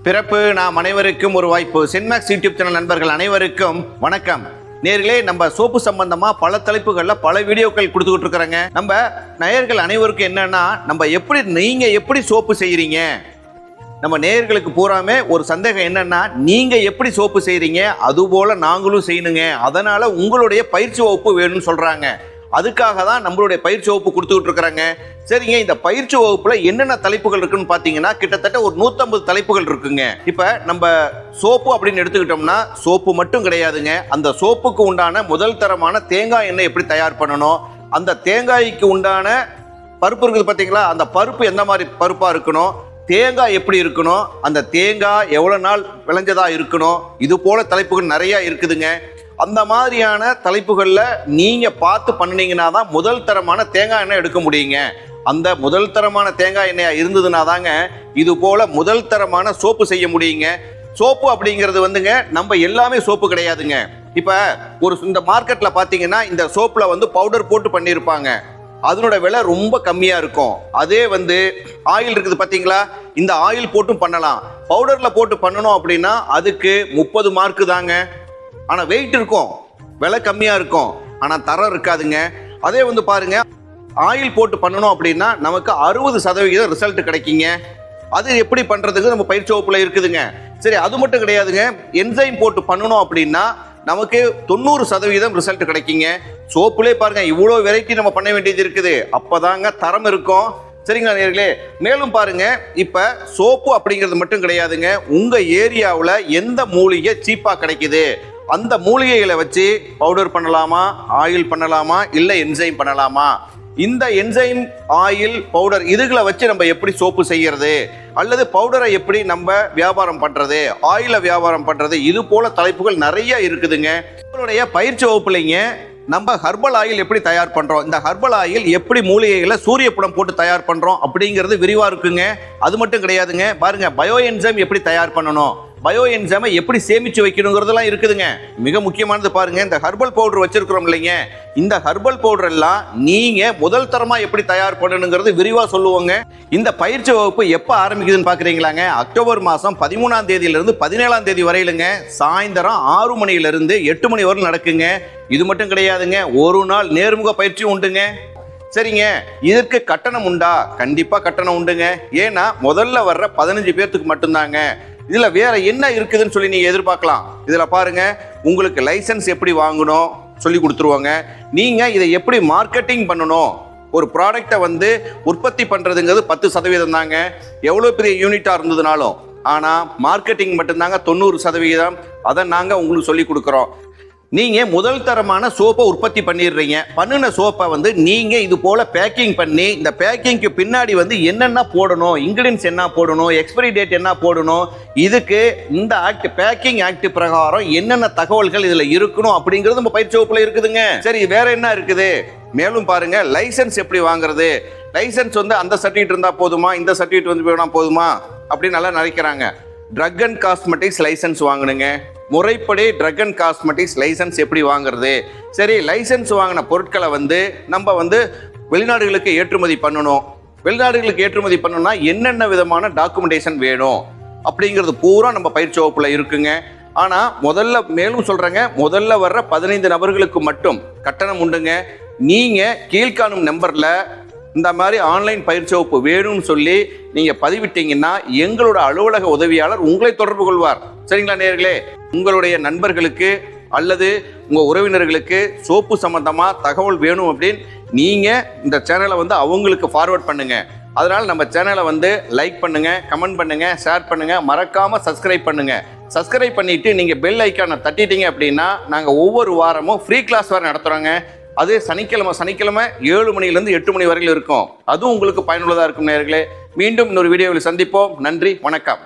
பிறப்பு நாம் அனைவருக்கும் ஒரு வாய்ப்பு. சென்மேக்ஸ் யூடியூப் சேனல் நண்பர்கள் அனைவருக்கும் வணக்கம். நேர்களே, நம்ம சோப்பு சம்பந்தமா பல தலைப்புகள்ல பல வீடியோக்கள் கொடுத்துக்கிட்டு இருக்கிறாங்க. நம்ம நேயர்கள் அனைவருக்கும் என்னன்னா, நீங்க எப்படி சோப்பு செய்யறீங்க? நம்ம நேயர்களுக்கு பூராமே ஒரு சந்தேகம் என்னன்னா, நீங்க எப்படி சோப்பு செய்யறீங்க அதுபோல நாங்களும் செய்யணுங்க, அதனால உங்களுடைய பயிற்சி வகுப்பு வேணும்னு சொல்றாங்க. அதுக்காக தான் நம்மளுடைய பயிற்சி வகுப்பு கொடுத்துக்கிட்டு இருக்கிறாங்க. சரிங்க, இந்த பயிற்சி வகுப்புல என்னென்ன தலைப்புகள் இருக்குன்னு பாத்தீங்கன்னா, கிட்டத்தட்ட ஒரு 150 தலைப்புகள் இருக்குங்க. இப்ப நம்ம சோப்பு அப்படின்னு எடுத்துக்கிட்டோம்னா, சோப்பு மட்டும் கிடையாதுங்க. அந்த சோப்புக்கு உண்டான முதல் தரமான தேங்காய் எண்ணெய் எப்படி தயார் பண்ணணும், அந்த தேங்காய்க்கு உண்டான பருப்பு இருக்குது பாத்தீங்களா, அந்த பருப்பு எந்த மாதிரி பருப்பா இருக்கணும், தேங்காய் எப்படி இருக்கணும், அந்த தேங்காய் எவ்வளவு நாள் விளைஞ்சதா இருக்கணும், இது போல தலைப்புகள் நிறைய இருக்குதுங்க. அந்த மாதிரியான தலைப்புகள்ல நீங்க பார்த்து பண்ணினீங்கன்னா தான் முதல் தரமான தேங்காய் எண்ணெய் எடுக்க முடியுங்க. அந்த முதல் தரமான தேங்காய் எண்ணெயா இருந்ததுன்னா தாங்க இது போல முதல் தரமான சோப்பு செய்ய முடியுங்க. சோப்பு அப்படிங்கிறது வந்துங்க, நம்ம எல்லாமே சோப்பு கிடையாதுங்க. இப்ப இந்த மார்க்கெட்ல பாத்தீங்கன்னா, இந்த சோப்புல பவுடர் போட்டு பண்ணியிருப்பாங்க, அதனோட விலை ரொம்ப கம்மியா இருக்கும். அதே ஆயில் இருக்குது பாத்தீங்களா, இந்த ஆயில் போட்டும் பண்ணலாம். பவுடர்ல போட்டு பண்ணணும் அப்படின்னா அதுக்கு 30 மார்க்கு தாங்க. ஆனா வெயிட் இருக்கும், விலை கம்மியா இருக்கும், ஆனா தரம் இருக்காதுங்க. அதே பாருங்க, ஆயில் போட்டு பண்ணணும் அப்படின்னா நமக்கு 60% ரிசல்ட் கிடைக்குங்க. அது எப்படி பண்றதுக்கு நம்ம பயிற்சி வகுப்புல இருக்குதுங்க. சரி, அது மட்டும் கிடையாதுங்க, என்சைம் போட்டு பண்ணணும் அப்படின்னா நமக்கு 90% ரிசல்ட் கிடைக்குங்க. சோப்புலே பாருங்க, இவ்வளோ வெரைட்டி நம்ம பண்ண வேண்டியது இருக்குது, அப்பதாங்க தரம் இருக்கும். சரிங்களா நேயர்களே? மேலும் பாருங்க, இப்ப சோப்பு அப்படிங்கிறது மட்டும் கிடையாதுங்க, உங்க ஏரியாவில் எந்த மூலிகை சீப்பா கிடைக்குது, அந்த மூலிகைகளை வச்சு பவுடர் பண்ணலாமா, ஆயில் பண்ணலாமா, இல்லை என்சைம் பண்ணலாமா, இந்த என்சைம், ஆயில், பவுடர் இதுகளை வச்சு நம்ம எப்படி சோப்பு செய்யறது, அல்லது பவுடரை எப்படி நம்ம வியாபாரம் பண்றது, ஆயிலை வியாபாரம் பண்றது, இது போல தலைப்புகள் நிறைய இருக்குதுங்க. உங்களுடைய பயிற்சி வகுப்புலைங்க நம்ம ஹர்பல் ஆயில் எப்படி தயார் பண்றோம், இந்த ஹர்பல் ஆயில் எப்படி மூலிகைகளை சூரியப்புடம் போட்டு தயார் பண்றோம் அப்படிங்கிறது விரிவா இருக்குங்க. அது மட்டும் கிடையாதுங்க, பாருங்க பயோ என்சைம் எப்படி தயார் பண்ணணும், பயோ என்சைமை எப்படி சேமிச்சு வைக்கணுங்கிறதெல்லாம் இருக்குதுங்க. மிக முக்கியமானது பாருங்க, இந்த ஹர்பல் பவுடர் வச்சிருக்கிறோம் இல்லைங்க, இந்த ஹர்பல் பவுடர் எல்லாம் நீங்க முதல் தரமா எப்படி தயார் பண்ணணுங்கிறது விரிவா சொல்லுவாங்க. இந்த பயிற்சி வகுப்பு எப்ப ஆரம்பிக்குதுன்னு பாக்குறீங்களாங்க? அக்டோபர் மாசம் 13ஆம் தேதியிலிருந்து 17ஆம் தேதி வரையிலுங்க, சாயந்தரம் 6 மணியிலிருந்து 8 மணி வரை நடக்குங்க. இது மட்டும் கிடையாதுங்க, ஒரு நாள் நேர்முக பயிற்சி உண்டுங்க. சரிங்க, இதற்கு கட்டணம் உண்டா? கண்டிப்பா கட்டணம் உண்டுங்க. ஏன்னா முதல்ல வர்ற 15 பேர்த்துக்கு மட்டும்தாங்க. இதுல வேற என்ன இருக்குதுன்னு சொல்லி நீங்க எதிர்பார்க்கலாம். இதுல பாருங்க, உங்களுக்கு லைசன்ஸ் எப்படி வாங்கணும் சொல்லி கொடுத்துருவாங்க. நீங்க இதை எப்படி மார்க்கெட்டிங் பண்ணணும், ஒரு ப்ராடக்டை உற்பத்தி பண்றதுங்கிறது 10% தாங்க, எவ்வளவு பெரிய யூனிட்டா இருந்ததுனாலும். ஆனா மார்க்கெட்டிங் மட்டும்தாங்க 90%. அதை நாங்க உங்களுக்கு சொல்லி கொடுக்குறோம். நீங்க முதல் தரமான சோப்பை உற்பத்தி பண்ணிடுறீங்க. பண்ணின சோப்பை நீங்க இது போல பேக்கிங் பண்ணி, இந்த பேக்கிங்க்கு பின்னாடி என்னென்ன போடணும், இன்கிரீடியன்ஸ் என்ன போடணும், எக்ஸ்பைரி டேட் என்ன போடணும், இதுக்கு இந்த ஆக்ட், பேக்கிங் ஆக்ட் பிரகாரம் என்னென்ன தகவல்கள் இதுல இருக்கணும் அப்படிங்கிறது நம்ம பயிற்சி வகுப்புல இருக்குதுங்க. சரி, வேற என்ன இருக்குது? மேலும் பாருங்க, லைசன்ஸ் எப்படி வாங்குறது, லைசன்ஸ் அந்த சர்டிஃபிகேட் இருந்தா போதுமா, இந்த சர்டிஃபிகேட் வேணா போதுமா அப்படின்னு நல்லா நினைக்கிறாங்க. ட்ரக் அண்ட் காஸ்மெட்டிக்ஸ் லைசன்ஸ் வாங்கணுங்க. முறைப்படி ட்ரக் அண்ட் காஸ்மெட்டிக்ஸ் லைசன்ஸ் எப்படி வாங்குறது? சரி, லைசன்ஸ் வாங்கின பொருட்களை நம்ம வெளிநாடுகளுக்கு ஏற்றுமதி பண்ணணும். வெளிநாடுகளுக்கு ஏற்றுமதி பண்ணணும்னா என்னென்ன விதமான டாக்குமெண்டேஷன் வேணும் அப்படிங்கிறது பூரா நம்ம பயிற்சி வகுப்புல இருக்குங்க. ஆனா மேலும் சொல்றேங்க, முதல்ல வர்ற 15 நபர்களுக்கு மட்டும் கட்டணம் உண்டுங்க. நீங்க கீழ்காணும் நம்பர்ல இந்த மாதிரி ஆன்லைன் பயிற்சி வகுப்பு வேணும்னு சொல்லி நீங்க பதிவிட்டீங்கன்னா எங்களோட அலுவலக உதவியாளர் உங்களை தொடர்பு கொள்வார். சரிங்களா நேயர்களே? உங்களுடைய நண்பர்களுக்கு அல்லது உங்க உறவினர்களுக்கு சோப்பு சம்பந்தமா தகவல் வேணும் அப்படின்னு நீங்க இந்த சேனலை அவங்களுக்கு ஃபார்வர்ட் பண்ணுங்க. அதனால நம்ம சேனலை லைக் பண்ணுங்க, கமெண்ட் பண்ணுங்க, ஷேர் பண்ணுங்க, மறக்காம சப்ஸ்கிரைப் பண்ணுங்க. சப்ஸ்கிரைப் பண்ணிட்டு நீங்க பெல் ஐக்கானை தட்டிட்டீங்க அப்படின்னா நாங்க ஒவ்வொரு வாரமும் ஃப்ரீ கிளாஸ் வேற நடத்துறோங்க. அது சனிக்கிழமை 7 மணிலிருந்து 8 மணி வரையில் இருக்கும். அதுவும் உங்களுக்கு பயனுள்ளதா இருக்கும் நேயர்களே. மீண்டும் இன்னொரு வீடியோவில் சந்திப்போம். நன்றி, வணக்கம்.